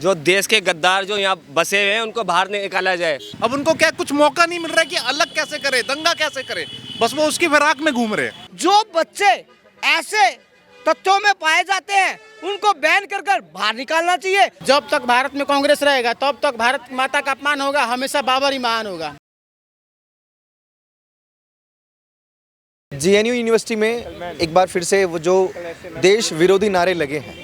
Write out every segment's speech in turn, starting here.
जो देश के गद्दार जो यहाँ बसे हुए हैं उनको बाहर निकाला जाए। अब उनको क्या कुछ मौका नहीं मिल रहा है कि अलग कैसे करे, दंगा कैसे करे, बस वो उसकी फिराक में घूम रहे हैं। जो बच्चे ऐसे तथ्यों में पाए जाते हैं उनको बैन कर कर बाहर निकालना चाहिए। जब तक भारत में कांग्रेस रहेगा तब तक भारत माता का अपमान होगा, हमेशा बाबर ही महान होगा। जेएनयू यूनिवर्सिटी में एक बार फिर से वो जो देश विरोधी नारे लगे हैं,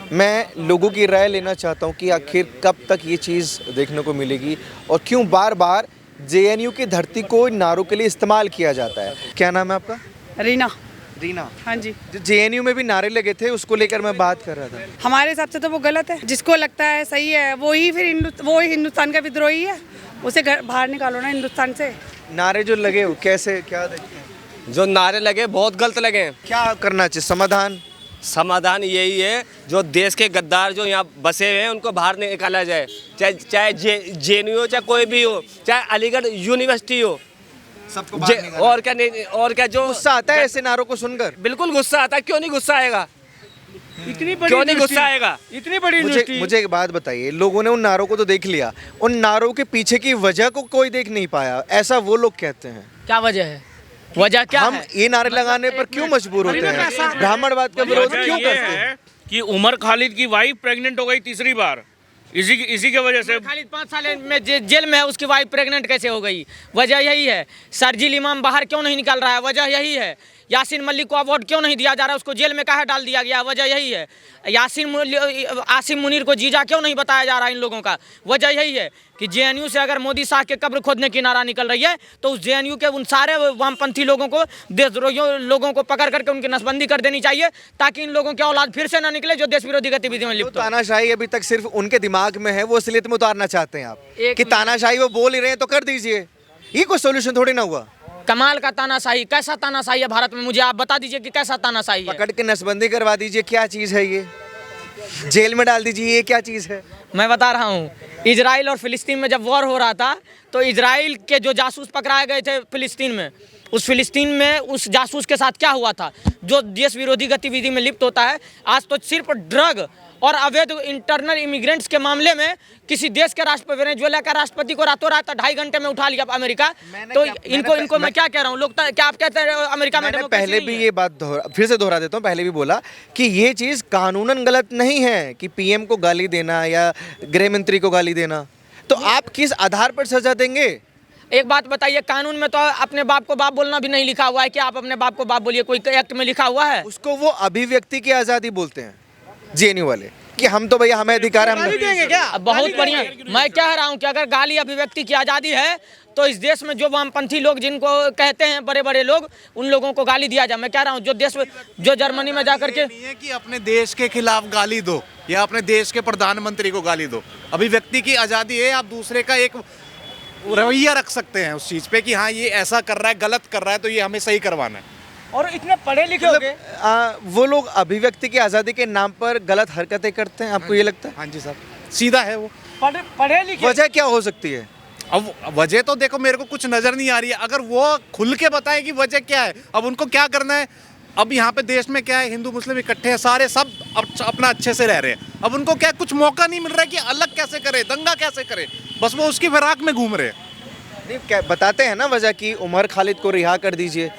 मैं लोगों की राय लेना चाहता हूं कि आखिर कब तक ये चीज़ देखने को मिलेगी और क्यों बार बार जेएनयू की धरती को इन नारों के लिए इस्तेमाल किया जाता है। क्या नाम है आपका? रीना। रीना, हाँ जी। जो जेएनयू में भी नारे लगे थे उसको लेकर मैं बात कर रहा था। हमारे हिसाब से तो वो गलत है। जिसको लगता है सही है वो ही फिर वो ही हिंदुस्तान का विद्रोही है, उसे बाहर निकालो ना हिंदुस्तान से। नारे जो लगे हो कैसे क्या देखते हैं? जो नारे लगे बहुत गलत लगे हैं। क्या करना चाहिए? समाधान यही है, जो देश के गद्दार जो यहाँ बसे हुए हैं उनको बाहर निकाला जाए। चाहे जेएनयू हो, चाहे कोई भी हो, चाहे अलीगढ़ यूनिवर्सिटी हो, सबको बाहर निकालना। और क्या जो गुस्सा आता है ऐसे नारों को सुनकर? बिल्कुल गुस्सा आता है। क्यों नहीं गुस्सा आएगा? इतनी बड़ी क्यों नहीं गुस्सा आएगा? इतनी बड़ी मुझे एक बात बताइए, लोगों ने उन नारों को तो देख लिया, उन नारों के पीछे की वजह को कोई देख नहीं पाया, ऐसा वो लोग कहते हैं। क्या वजह है? वजह क्या हम है? ये नारे लगाने पर क्यों मजबूर होते हैं? ब्राह्मणवाद का विरोध क्यों करते हैं? कि उमर खालिद की वाइफ प्रेग्नेंट हो गई तीसरी बार, इसी के वजह से। खालिद 5 साल में जेल में है, उसकी वाइफ प्रेग्नेंट कैसे हो गई? वजह यही है। सरजील इमाम बाहर क्यों नहीं निकल रहा है? वजह यही है। यासीन मलिक को अवार्ड क्यों नहीं दिया जा रहा, उसको जेल में काहे डाल दिया गया? वजह यही है। आसिम मुनीर को जीजा क्यों नहीं बताया जा रहा इन लोगों का? वजह यही है कि जेएनयू से अगर मोदी शाह के कब्र खोदने की नारा निकल रही है तो उस जेएनयू के उन सारे वामपंथी लोगों को, देशद्रोहियों लोगों को पकड़ करके उनकी नसबंदी कर देनी चाहिए, ताकि इन लोगों की औलाद फिर से ना निकले जो देश विरोधी गतिविधियों में लिप्त हो। तानाशाही अभी तक सिर्फ उनके दिमाग में है, वो असलियत में उतारना चाहते हैं आप कि तानाशाही वो बोल ही रहे हैं तो कर दीजिए। ये कोई सोल्यूशन थोड़ी ना हुआ। कमाल का तानाशाही। कैसा तानाशाही है भारत में? मुझे आप बता दीजिए कि कैसा तानाशाही है। पकड़ के नसबंदी करवा दीजिए, क्या चीज़ है ये? जेल में डाल दीजिए, ये क्या चीज़ है? मैं बता रहा हूँ, इजराइल और फिलिस्तीन में जब वॉर हो रहा था तो इजराइल के जो जासूस पकड़ाए गए थे फिलिस्तीन में, उस फिलिस्तीन में उस जासूस के साथ क्या हुआ था? जो देश विरोधी गतिविधि में लिप्त होता है, आज तो सिर्फ ड्रग और अवैध इंटरनल इमिग्रेंट्स के मामले में किसी देश के राष्ट्रपति, वेनेजुएला का राष्ट्रपति को रातों रात 2.5 घंटे में उठा लिया अमेरिका। तो इनको मैं क्या कह रहा हूँ, लोग क्या आप कहते हैं अमेरिका में? पहले भी ये बात फिर से दोहरा देता हूँ, पहले भी बोला कि ये चीज़ कानूनन गलत नहीं है कि पीएम को गाली देना या गृह मंत्री को गाली देना। तो आप किस आधार पर सजा देंगे? एक बात बताइए, कानून में तो अपने बाप को बाप बोलना भी नहीं लिखा हुआ है कि आप अपने बाप को बाप बोलिए। कोई एक्ट में लिखा हुआ है? उसको वो अभिव्यक्ति की आज़ादी बोलते हैं जेएनयू वाले, कि हम तो भैया हमें अधिकार है, हम देंगे क्या? बहुत बढ़िया। मैं कह रहा हूँ कि अगर गाली अभिव्यक्ति की आज़ादी है तो इस देश में जो वामपंथी लोग जिनको कहते हैं बड़े बड़े लोग, उन लोगों को गाली दिया जाए। मैं कह रहा हूँ जो जर्मनी में जाकर के नहीं है कि अपने देश के खिलाफ गाली दो या अपने देश के प्रधानमंत्री को गाली दो। अभिव्यक्ति की आज़ादी है, आप दूसरे का एक रवैया रख सकते हैं उस चीज़ पे कि हाँ ये ऐसा कर रहा है, गलत कर रहा है, तो ये हमें सही करवाना है। और इतने पढ़े लिखे हो गए, वो लोग अभिव्यक्ति की आज़ादी के नाम पर गलत हरकतें करते हैं, आपको ये लगता है? हाँ जी साहब, सीधा है वो। पढ़े लिखे। वजह क्या हो सकती है? अब वजह तो देखो मेरे को कुछ नज़र नहीं आ रही है। अगर वो खुल के बताएं कि वजह क्या है, अब उनको क्या करना है। अब यहाँ पे देश में क्या है, हिंदू मुस्लिम इकट्ठे हैं, सारे सब अपना अच्छे से रह रहे हैं। अब उनको क्या कुछ मौका नहीं मिल रहा है कि अलग कैसे करे, दंगा कैसे करे, बस वो उसकी फिराक में घूम रहे हैं। नहीं, क्या बताते हैं ना वजह की उमर खालिद को रिहा कर दीजिए।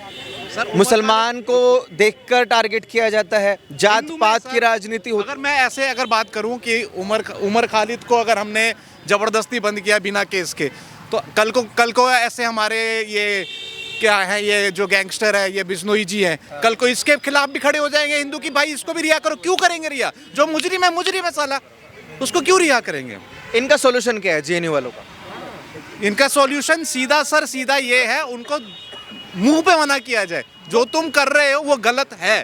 मुसलमान को देखकर टारगेट किया जाता है, जात पात की राजनीति होती है। अगर मैं ऐसे अगर बात करूं कि उमर खालिद को अगर हमने ज़बरदस्ती बंद किया बिना केस के, तो कल को ऐसे हमारे ये क्या है, ये जो गैंगस्टर है, ये बिश्नोई जी हैं, कल को इसके खिलाफ भी खड़े हो जाएंगे हिंदू की, भाई इसको भी रिहा करो। क्यों करेंगे रिहा? जो मुजरिम है साला, उसको क्यों रिहा करेंगे? इनका सोल्यूशन क्या है जेएनयू वालों का? इनका सॉल्यूशन सीधा ये है, उनको मुंह पे मना किया जाए, जो तुम कर रहे हो वो गलत है।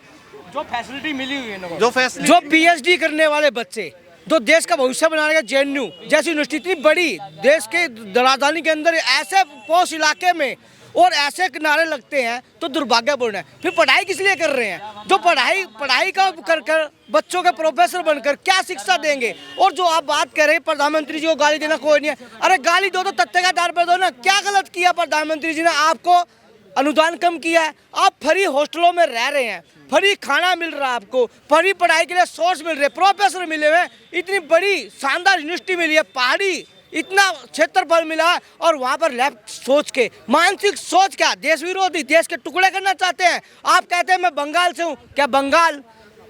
जो फैसिलिटी मिली हुई है, जो पीएचडी करने वाले बच्चे, जो देश का भविष्य बनाने का जेएनयू जैसी यूनिवर्सिटी इतनी बड़ी देश के राजधानी के अंदर ऐसे पॉश इलाके में और ऐसे नारे लगते हैं तो दुर्भाग्यपूर्ण है। फिर पढ़ाई किस लिए कर रहे हैं? जो पढ़ाई का कर बच्चों के प्रोफेसर बनकर क्या शिक्षा देंगे? और जो आप बात कर रहे हैं प्रधानमंत्री जी को गाली देना कोई नहीं है, अरे गाली दो तो तथ्य के आधार पर दो ना। क्या गलत किया प्रधानमंत्री जी ने? आपको अनुदान कम किया है, आप फ्री हॉस्टलों में रह रहे हैं, फ्री खाना मिल रहा है आपको, फ्री पढ़ाई के लिए सोर्स मिल रहे, प्रोफेसर मिले हुए, इतनी बड़ी शानदार यूनिवर्सिटी मिली है, पहाड़ी इतना क्षेत्रफल मिला है, और वहाँ पर लेफ्ट सोच के मानसिक सोच क्या, देश विरोधी, देश के टुकड़े करना चाहते हैं। आप कहते हैं मैं बंगाल से हूँ, क्या बंगाल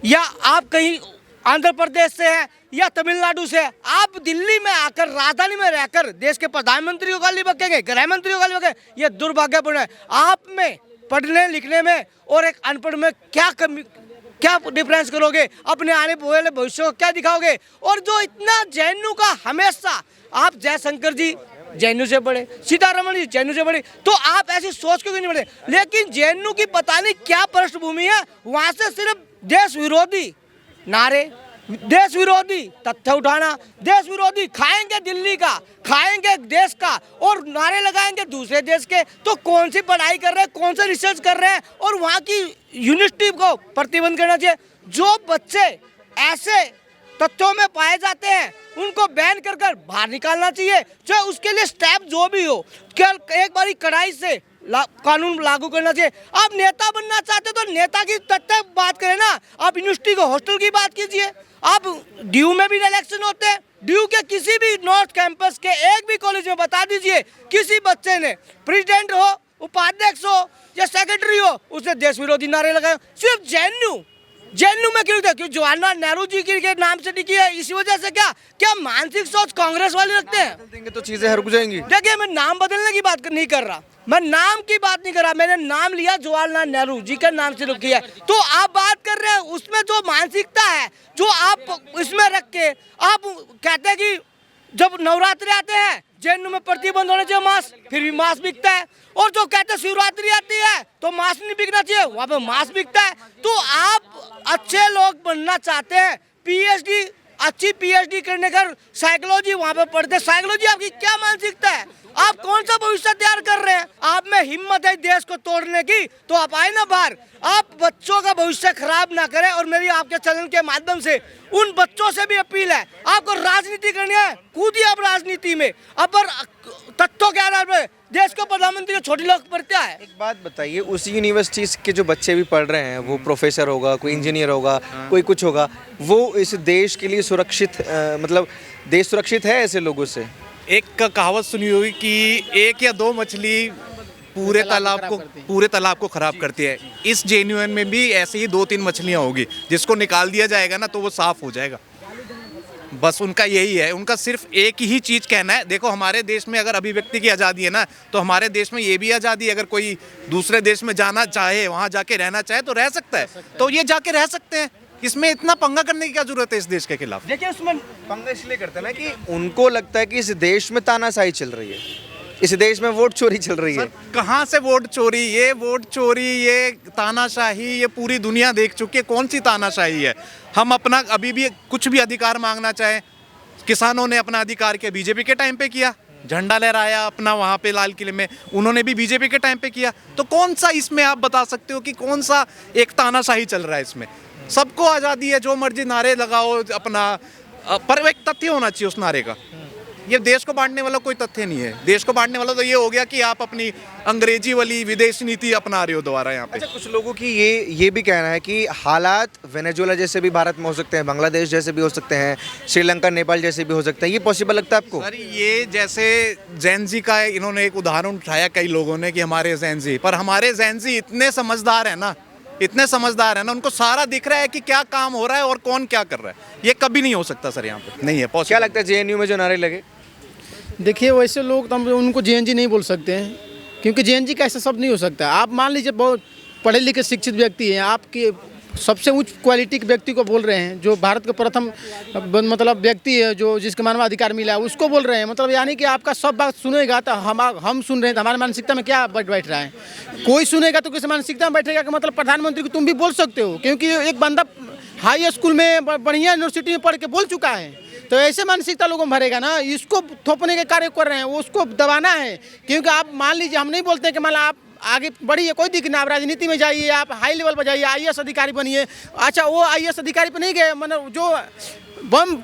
या आप कहीं आंध्र प्रदेश से है या तमिलनाडु से, आप दिल्ली में आकर राजधानी में रहकर देश के प्रधानमंत्री को गाली बकेंगे, गृह मंत्री को गाली बकेंगे, ये दुर्भाग्यपूर्ण है। आप में पढ़ने लिखने में और एक अनपढ़ में क्या कमी, क्या डिफरेंस करोगे, अपने आने वाले भविष्य को क्या दिखाओगे। और जो इतना जेएनयू का हमेशा, आप जयशंकर जी जेएनयू से पढ़े, सीतारमण जी जेएनयू से पढ़े, तो आप ऐसी सोच क्यों नहीं पढ़े। लेकिन जेएनयू की पता नहीं क्या पृष्ठभूमि है, वहाँ से सिर्फ देश विरोधी नारे, देश विरोधी तथ्य उठाना, देश विरोधी खाएंगे दिल्ली का, खाएंगे देश का, और नारे लगाएंगे दूसरे देश के। तो कौन सी पढ़ाई कर रहे हैं, कौन सा रिसर्च कर रहे हैं, और वहाँ की यूनिवर्सिटी को प्रतिबंध करना चाहिए। जो बच्चे ऐसे तथ्यों में पाए जाते हैं उनको बैन कर कर बाहर निकालना चाहिए, चाहे उसके लिए स्टेप जो भी हो, क्या एक बारी कड़ाई से कानून लागू करना चाहिए। आप नेता बनना चाहते तो नेता की तथ्य बात करें ना, आप यूनिवर्सिटी को हॉस्टल की बात कीजिए। आप ड्यू में भी इलेक्शन होते हैं, ड्यू के किसी भी नॉर्थ कैंपस के एक भी कॉलेज में बता दीजिए किसी बच्चे ने, प्रेसिडेंट हो, उपाध्यक्ष हो या सेक्रेटरी हो, उसने देश विरोधी नारे लगाए। सिर्फ जेएनयू में क्यों थे, क्यों जवाहरलाल नेहरू जी के नाम से टिकी है, इसी वजह से क्या मानसिक सोच कांग्रेस वाले रखते हैं। देंगे तो चीजें रुक जाएंगी। देखिए मैं नाम बदलने की बात नहीं कर रहा, मैं नाम की बात नहीं कर रहा, मैंने नाम लिया जवाहरलाल नेहरू जी के नाम से रखी है। तो आप बात कर रहे हैं उसमें जो मानसिकता है, जो आप इसमें रख के आप कहते हैं कि जब नवरात्रि आते हैं जेएनयू में प्रतिबंध होना चाहिए मास्क, फिर भी मास्क बिकता है। और जो कहते हैं शिवरात्रि आती है तो मास्क नहीं बिकना चाहिए, वहाँ पे मास्क बिकता है। तो आप अच्छे लोग बनना चाहते हैं, पीएचडी, अच्छी पीएचडी करने का साइकोलॉजी वहाँ पे पढ़ते, साइकोलॉजी आपकी क्या मानसिकता है, आप कौन सा भविष्य तैयार कर रहे हैं। आप में हिम्मत है देश को तोड़ने की तो आप आए ना बाहर, आप बच्चों का भविष्य खराब ना करें। और मेरी आपके चैनल के माध्यम से उन बच्चों से भी अपील है, आपको राजनीति करनी है, कूदिए आप राजनीति में, अब तथ्यों के आधार पर देश को प्रधानमंत्री को छोटी लोग पढ़ता है। एक बात बताइए, उस यूनिवर्सिटी के जो बच्चे भी पढ़ रहे हैं, वो प्रोफेसर होगा, कोई इंजीनियर होगा, कोई कुछ होगा, वो इस देश के लिए सुरक्षित, मतलब देश सुरक्षित है ऐसे लोगों से। एक कहावत सुनी होगी कि एक या दो मछली पूरे तालाब को खराब करती है। इस जेएनयू में भी ऐसे ही 2-3 मछलियां होगी, जिसको निकाल दिया जाएगा ना तो वो साफ हो जाएगा। बस उनका यही है, उनका सिर्फ एक ही चीज़ कहना है। देखो हमारे देश में अगर अभिव्यक्ति की आज़ादी है ना, तो हमारे देश में ये भी आज़ादी है, अगर कोई दूसरे देश में जाना चाहे, वहाँ जाके रहना चाहे तो रह सकता है, तो ये जाके रह सकते हैं। इसमें इतना पंगा करने की क्या जरूरत है इस देश के खिलाफ। देखिए उसमें पंगा इसलिए करते हैं ना कि उनको लगता है कि इस देश में तानाशाही चल रही है, इस देश में वोट चोरी चल रही है। कहाँ से वोट चोरी, ये वोट चोरी, ये तानाशाही, ये पूरी दुनिया देख चुकी है। कौन सी तानाशाही है। हम अपना अभी भी कुछ भी अधिकार मांगना चाहें, किसानों ने अपना अधिकार किया, बीजेपी के टाइम पे किया, झंडा लहराया अपना वहाँ पे लाल किले में, उन्होंने भी बीजेपी के टाइम पे किया। तो कौन सा इसमें आप बता सकते हो कि कौन सा एक तानाशाही चल रहा है इसमें। सबको आज़ादी है, जो मर्जी नारे लगाओ अपना, पर एक तथ्य होना चाहिए उस नारे का। ये देश को बांटने वाला कोई तथ्य नहीं है। देश को बांटने वाला तो ये हो गया कि आप अपनी अंग्रेजी वाली विदेशी नीति अपना रहे हो दोबारा यहाँ पे। अच्छा, कुछ लोगों की ये भी कहना है कि हालात वेनेजुएला जैसे भी भारत में हो सकते हैं, बांग्लादेश जैसे भी हो सकते हैं, श्रीलंका नेपाल जैसे भी हो सकते हैं। ये पॉसिबल लगता है आपको? सर ये जैसे जैनजी का इन्होंने एक उदाहरण उठाया कई लोगों ने कि हमारे जैनजी, पर हमारे जैनजी इतने समझदार है ना, इतने समझदार है ना, उनको सारा दिख रहा है कि क्या काम हो रहा है और कौन क्या कर रहा है। ये कभी नहीं हो सकता सर, यहाँ पे नहीं है पॉसिबल। क्या लगता है जेएनयू में जो नारे लगे? देखिए वैसे लोग तो हम उनको जेएनजी नहीं बोल सकते हैं, क्योंकि जेएनजी का ऐसा शब्द नहीं हो सकता। आप मान लीजिए बहुत पढ़े लिखे शिक्षित व्यक्ति हैं, आपके सबसे उच्च क्वालिटी के व्यक्ति को बोल रहे हैं, जो भारत का प्रथम मतलब व्यक्ति है, जो जिसको मानवाधिकार मिला है, उसको बोल रहे हैं। मतलब यानी कि आपका सब बात सुनेगा तो हम सुन रहे हैं, तो हमारी मानसिकता में क्या बैठ रहा है। कोई सुनेगा तो किस मानसिकता में बैठेगा कि मतलब प्रधानमंत्री को तुम भी बोल सकते हो, क्योंकि एक बंदा हाई स्कूल में बढ़िया यूनिवर्सिटी में पढ़ के बोल चुका है, तो ऐसे मानसिकता लोगों में भरेगा ना। इसको थोपने के कार्य कर रहे हैं, उसको दबाना है। क्योंकि आप मान लीजिए, हम नहीं बोलते कि मान आप आगे बढ़िए, कोई दिक्कत नहीं, आप राजनीति में जाइए, आप हाई लेवल पर जाइए, आईएएस अधिकारी बनिए। अच्छा, वो आईएएस अधिकारी पे नहीं गए, मतलब जो बम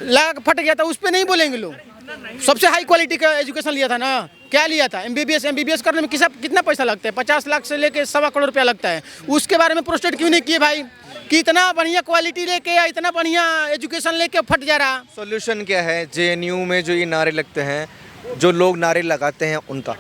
लगा फट गया था उस पर नहीं बोलेंगे लोग। सबसे हाई क्वालिटी का एजुकेशन लिया था ना, क्या लिया था? एमबीबीएस करने में कितना पैसा लगता है? 50 लाख से लेके 1.25 करोड़ रुपया लगता है। उसके बारे में प्रोस्टेट क्यों नहीं किए भाई कि इतना बढ़िया क्वालिटी लेके या इतना बढ़िया एजुकेशन लेके फट जा रहा? सॉल्यूशन क्या है जेएनयू में जो ये नारे लगते हैं, जो लोग नारे लगाते हैं उनका?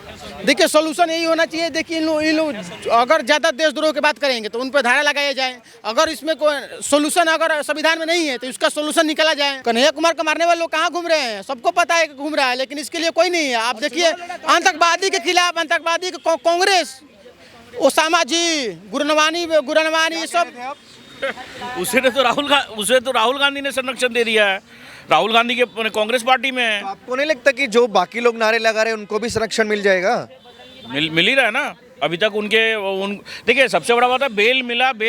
देखिए सॉल्यूशन यही होना चाहिए। देखिए इन लोग अगर ज़्यादा देशद्रोह की बात करेंगे तो उन पर धारा लगाया जाए। अगर इसमें कोई सॉल्यूशन अगर संविधान में नहीं है तो इसका सॉल्यूशन निकाला जाए। कन्हैया कुमार को मारने वाले लोग कहाँ घूम रहे हैं? सबको पता है कि घूम रहा है, लेकिन इसके लिए कोई नहीं है। आप देखिए आतंकवादी के खिलाफ आतंकवादी कांग्रेस, ओसामा जी, गुरनवानी सब। उसे तो राहुल गांधी ने संरक्षण दे दिया है। राहुल गांधी के कांग्रेस पार्टी में है। तो आपको नहीं लगता कि जो बाकी लोग नारे लगा रहे हैं उनको भी संरक्षण मिल जाएगा? मिल ही रहा है ना अभी तक। देखिए सबसे बड़ा बात है बेल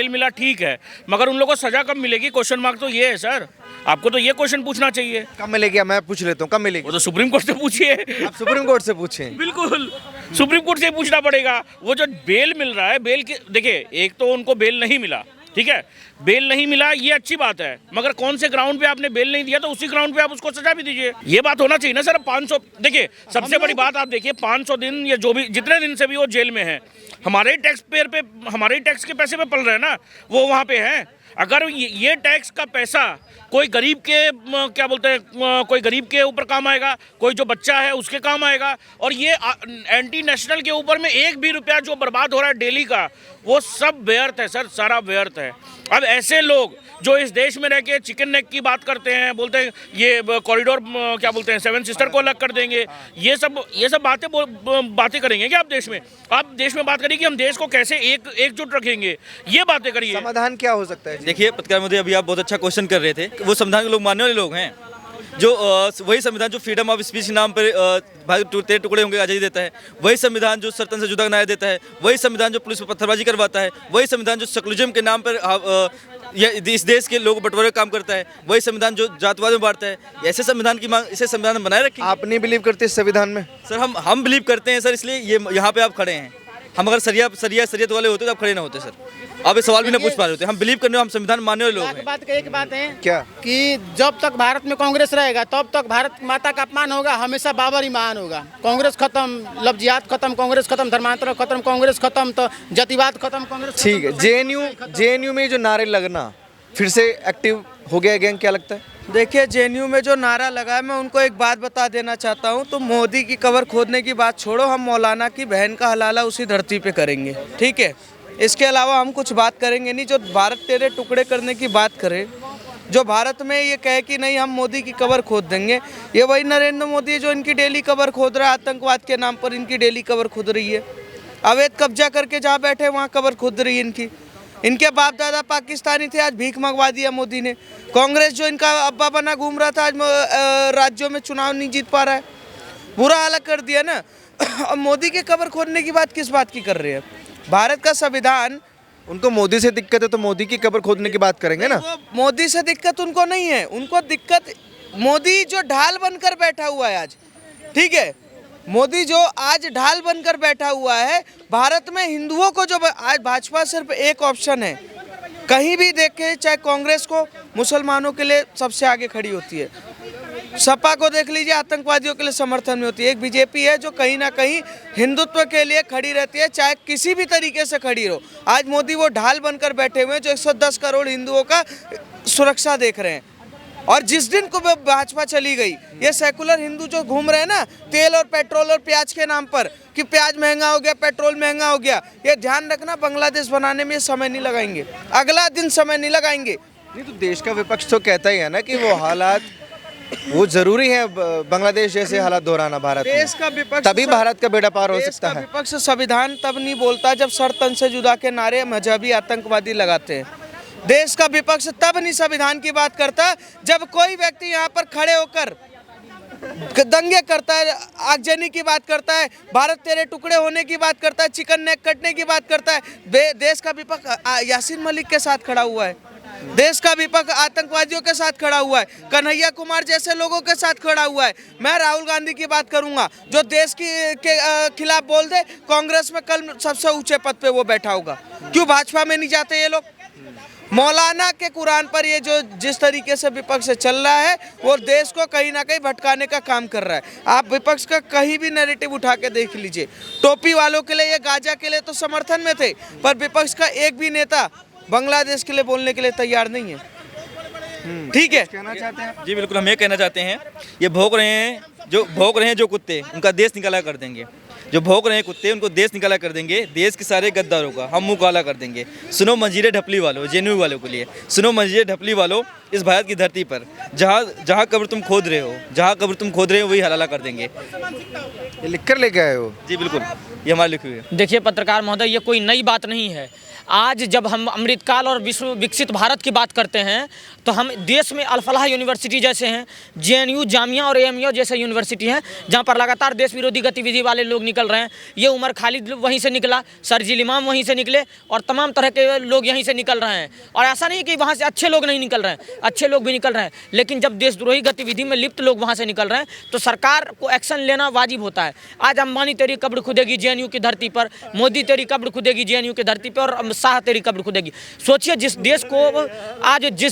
मिला ठीक है, मगर उन लोगों को सजा कब मिलेगी? क्वेश्चन मार्क तो ये है सर। आपको तो ये क्वेश्चन पूछना चाहिए। कब मिलेगी? मैं पूछ लेता हूँ, कब मिलेगी? वो तो सुप्रीम कोर्ट से पूछिए। आप सुप्रीम कोर्ट से पूछें। बिल्कुल सुप्रीम कोर्ट से पूछना पड़ेगा। वो जो बेल मिल रहा है, बेल की देखिए, एक तो उनको बेल नहीं मिला, ठीक है, बेल नहीं मिला ये अच्छी बात है, मगर कौन से ग्राउंड पे आपने बेल नहीं दिया तो उसी ग्राउंड पे आप उसको सजा भी दीजिए। ये बात होना चाहिए ना सर। 500 देखिए सबसे बड़ी बात आप देखिए 500 दिन या जो भी जितने दिन से भी वो जेल में है, हमारे ही टैक्स पेयर पे, हमारे ही टैक्स के पैसे पे पल रहे हैं ना, वो वहाँ पे हैं। अगर ये टैक्स का पैसा कोई गरीब के क्या बोलते हैं, कोई गरीब के ऊपर काम आएगा, कोई जो बच्चा है उसके काम आएगा, और ये एंटी नेशनल के ऊपर में एक भी रुपया जो बर्बाद हो रहा है डेली का, वो सब व्यर्थ है सर, सारा व्यर्थ है। अब ऐसे लोग जो इस देश में रह के चिकन नेक की बात करते हैं, बोलते हैं ये कॉरिडोर क्या बोलते हैं 7 सिस्टर को अलग कर देंगे, ये सब बातें करेंगे क्या आप देश में? आप देश में बात करिए कि हम देश को कैसे एकजुट रखेंगे, ये बातें करिए। समाधान क्या हो सकता है? देखिए पत्रकार मोदी, अभी आप बहुत अच्छा क्वेश्चन कर रहे थे। वो संविधान के लोग मानने वाले लोग हैं, जो वही संविधान जो फ्रीडम ऑफ स्पीच के नाम पर भाई तेरे टुकड़े होंगे आज़ादी देता है, वही संविधान जो सरतन से जुदा न्याय देता है, वही संविधान जो पुलिस पर पत्थरबाजी करवाता है, वही संविधान जो सेकुलरिज्म के नाम पर इस देश के लोग बंटवारे का काम करता है, वही संविधान जो जातवाद में बांटता है। ऐसे संविधान की मांग, इसे संविधान बनाए रखें। आप नहीं बिलीव करते इस संविधान में? सर हम बिलीव करते हैं सर, इसलिए ये यहाँ पे आप खड़े हैं। हम अगर शरीयत वाले होते तो आप खड़े ना होते सर। आप ये सवाल भी ना पूछ पा रहे होते। हम बिलीव करने, हम संविधान मानने वाले लोग हैं। एक बात है क्या कि जब तक भारत में कांग्रेस रहेगा तब तक भारत माता का अपमान होगा, हमेशा बाबर ही महान होगा। कांग्रेस खत्म, लफ्जियात खत्म, कांग्रेस खत्म, धर्मांतरण खत्म, कांग्रेस खत्म, तो जातिवाद खत्म, कांग्रेस। ठीक है, जेएनयू में जो नारे लगना फिर से एक्टिव हो गया गैंग, क्या लगता है? देखिए जेएनयू में जो नारा लगा है, मैं उनको एक बात बता देना चाहता हूं, तो मोदी की कबर खोदने की बात छोड़ो, हम मौलाना की बहन का हलाला उसी धरती पे करेंगे, ठीक है? इसके अलावा हम कुछ बात करेंगे नहीं। जो भारत तेरे टुकड़े करने की बात करे, जो भारत में ये कहे कि नहीं हम मोदी की कबर खोद देंगे, ये वही नरेंद्र मोदी है जो इनकी डेली कबर खोद रहा है। आतंकवाद के नाम पर इनकी डेली कबर खोद रही है। अवैध कब्जा करके जहाँ बैठे वहाँ कबर खोद रही है इनकी। इनके बाप दादा पाकिस्तानी थे, आज भीख मंगवा दिया मोदी ने। कांग्रेस जो इनका अब्बा बना घूम रहा था, आज राज्यों में चुनाव नहीं जीत पा रहा है, बुरा हाल कर दिया ना। अब मोदी के कबर खोदने की बात किस बात की कर रहे हैं? भारत का संविधान, उनको मोदी से दिक्कत है तो मोदी की कब्र खोदने की बात करेंगे ना? मोदी से दिक्कत उनको नहीं है, उनको दिक्कत मोदी जो ढाल बनकर बैठा हुआ है आज, ठीक है? मोदी जो आज ढाल बनकर बैठा हुआ है भारत में हिंदुओं को, जो आज भाजपा सिर्फ एक ऑप्शन है, कहीं भी देखे चाहे कांग्रेस को, मुसलमानों के लिए सबसे आगे खड़ी होती है। सपा को देख लीजिए, आतंकवादियों के लिए समर्थन में होती है। एक बीजेपी है जो कहीं ना कहीं हिंदुत्व के लिए खड़ी रहती है, चाहे किसी भी तरीके से खड़ी हो। आज मोदी वो ढाल बनकर बैठे हुए हैं जो 110 करोड़ हिंदुओं का सुरक्षा देख रहे हैं। और जिस दिन को भाजपा चली गई, ये सेकुलर हिंदू जो घूम रहे हैं ना तेल और पेट्रोल और प्याज के नाम पर, कि प्याज महंगा हो गया, पेट्रोल महंगा हो गया, ये ध्यान रखना, बांग्लादेश बनाने में समय नहीं लगाएंगे, अगला दिन समय नहीं लगाएंगे। नहीं तो देश का विपक्ष तो कहता ही है ना कि वो हालात वो जरूरी है, बांग्लादेश जैसे हालात दोहराना भारत देश का विपक्ष, तभी भारत का बेड़ा पार हो सकता है। विपक्ष संविधान तब नहीं बोलता जब सर तन से जुदा के नारे मजहबी आतंकवादी लगाते हैं। देश का विपक्ष तब नहीं संविधान की बात करता जब कोई व्यक्ति यहाँ पर खड़े होकर दंगे करता है, आगजनी की बात करता है, भारत तेरे टुकड़े होने की बात करता है, चिकन नेक कटने की बात करता है। देश का विपक्ष यासीन मलिक के साथ खड़ा हुआ है, देश का विपक्ष आतंकवादियों के साथ खड़ा हुआ है, कन्हैया कुमार जैसे लोगों के साथ खड़ा हुआ है। मैं राहुल गांधी की बात करूंगा जो देश के खिलाफ बोल दे, कांग्रेस में कल सबसे ऊंचे पद पे वो बैठा होगा। क्यों भाजपा में नहीं जाते ये लोग? मौलाना के कुरान पर ये जो जिस तरीके से विपक्ष चल रहा है वो देश को कहीं ना कहीं भटकाने का काम कर रहा है। आप विपक्ष का कहीं भी नैरेटिव उठा के देख लीजिए, टोपी वालों के लिए, ये गाजा के लिए तो समर्थन में थे, पर विपक्ष का एक भी नेता बांग्लादेश के लिए बोलने के लिए तैयार नहीं है। ठीक है, कहना चाहते हैं जी बिल्कुल, हम ये कहना चाहते हैं, ये भौंक रहे हैं जो कुत्ते, उनका देश निकाला कर देंगे। जो भौंक रहे हैं कुत्ते, उनको देश निकाला कर देंगे। देश के सारे गद्दारों का हम मुंह काला कर देंगे। सुनो मंजीरे ढपली वालों, जेएनयू वालों के लिए, सुनो मंजीरे ढपली वालों, इस भारत की धरती पर जहाँ कब्र तुम खोद रहे हो, वही हलाला कर देंगे। ये लिख कर लेके आए हो? जी बिल्कुल, ये हमारे लिखे हुए है। देखिए पत्रकार महोदय, ये कोई नई बात नहीं है। आज जब हम अमृतकाल और विश्व विकसित भारत की बात करते हैं तो हम देश में अल-फलाह यूनिवर्सिटी जैसे हैं, जेएनयू, जामिया और एएमयू जैसे यूनिवर्सिटी हैं जहां पर लगातार देश विरोधी गतिविधि वाले लोग निकल रहे हैं। ये उमर खालिद वहीं से निकला, शर्जील इमाम वहीं से निकले और तमाम तरह के लोग यहीं से निकल रहे हैं। और ऐसा नहीं कि वहाँ से अच्छे लोग नहीं निकल रहे हैं, अच्छे लोग भी निकल रहे हैं, लेकिन जब देशद्रोही गतिविधि में लिप्त लोग वहाँ से निकल रहे हैं तो सरकार को एक्शन लेना वाजिब होता है। आज अंबानी तेरी कब्र खुदेगी जेएनयू की धरती पर, मोदी तेरी कब्र खुदेगी जेएनयू की धरती पर और शाह तेरी कब्र खुदेगी। सोचिए, जिस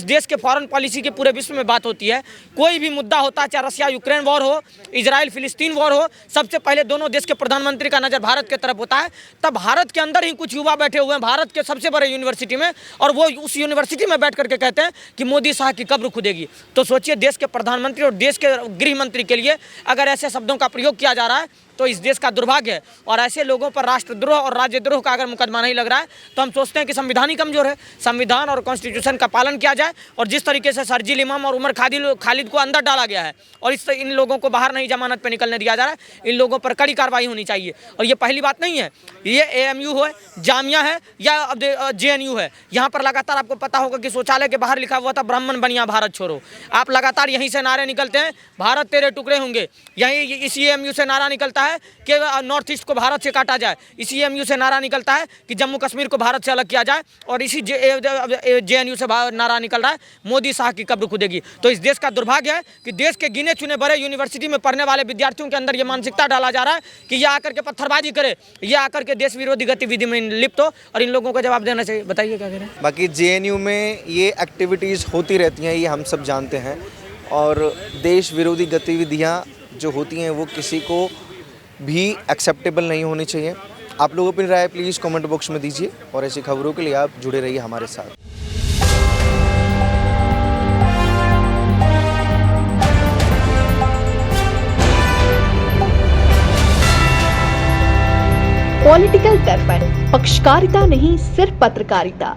देश के फॉरेन पॉलिसी के पूरे विश्व में बात होती है, कोई भी मुद्दा होता है, चाहे रशिया यूक्रेन वॉर हो, इजराइल फिलिस्तीन वॉर हो, सबसे पहले दोनों देश के प्रधानमंत्री का नजर भारत की तरफ होता है। तब भारत के अंदर ही कुछ युवा बैठे हुए हैं भारत के सबसे बड़े यूनिवर्सिटी में, और वो उस यूनिवर्सिटी में बैठ करके कहते हैं कि मोदी शाह की कब्र खुदेगी। तो सोचिए, देश के प्रधानमंत्री और देश के गृह मंत्री के लिए अगर ऐसे शब्दों का प्रयोग किया जा रहा है तो इस देश का दुर्भाग्य है। और ऐसे लोगों पर राष्ट्रद्रोह और राज्यद्रोह का अगर मुकदमा नहीं लग रहा है तो हम सोचते हैं कि संविधान ही कमजोर है। संविधान और कॉन्स्टिट्यूशन का पालन किया जाए, और जिस तरीके से शर्जील इमाम और उमर खालिद को अंदर डाला गया है और इन लोगों को बाहर नहीं जमानत पर निकलने दिया जा रहा है, इन लोगों पर कड़ी कार्रवाई होनी चाहिए। और ये पहली बात नहीं है, ये एएमयू है, जामिया है या जेएनयू है, यहाँ पर लगातार आपको पता होगा कि शौचालय के बाहर लिखा हुआ था ब्राह्मण बनिया भारत छोड़ो। आप लगातार यहीं से नारे निकलते हैं, भारत तेरे टुकड़े होंगे। यहीं इसी एएमयू से नारा निकलता है कि नॉर्थ ईस्ट को भारत से काटा जाए, इसी एएमयू से नारा निकलता है कि जम्मू कश्मीर को भारत से अलग किया जाए, और इसी जेएनयू से नारा निकल रहा है मोदी शाह की कब्र खुदेगी। तो इस देश का दुर्भाग्य है कि देश के गिने चुने बड़े यूनिवर्सिटी में पढ़ने वाले विद्यार्थियों के अंदर ये मानसिकता डाला जा रहा है कि ये आकर के पत्थरबाजी करे, ये आकर के देश विरोधी गतिविधि में लिप्त हो, और इन लोगों को जवाब देना चाहिए। बताइए क्या कह रहे हैं। बाकी जेएनयू में ये एक्टिविटीज़ होती रहती हैं, ये हम सब जानते हैं, और देश विरोधी गतिविधियाँ जो होती हैं वो किसी को भी एक्सेप्टेबल नहीं होनी चाहिए। आप लोग अपनी राय प्लीज़ कमेंट बॉक्स में दीजिए, और ऐसी खबरों के लिए आप जुड़े रहिए हमारे साथ। पॉलिटिकल दर्पण, पक्षकारिता नहीं सिर्फ पत्रकारिता।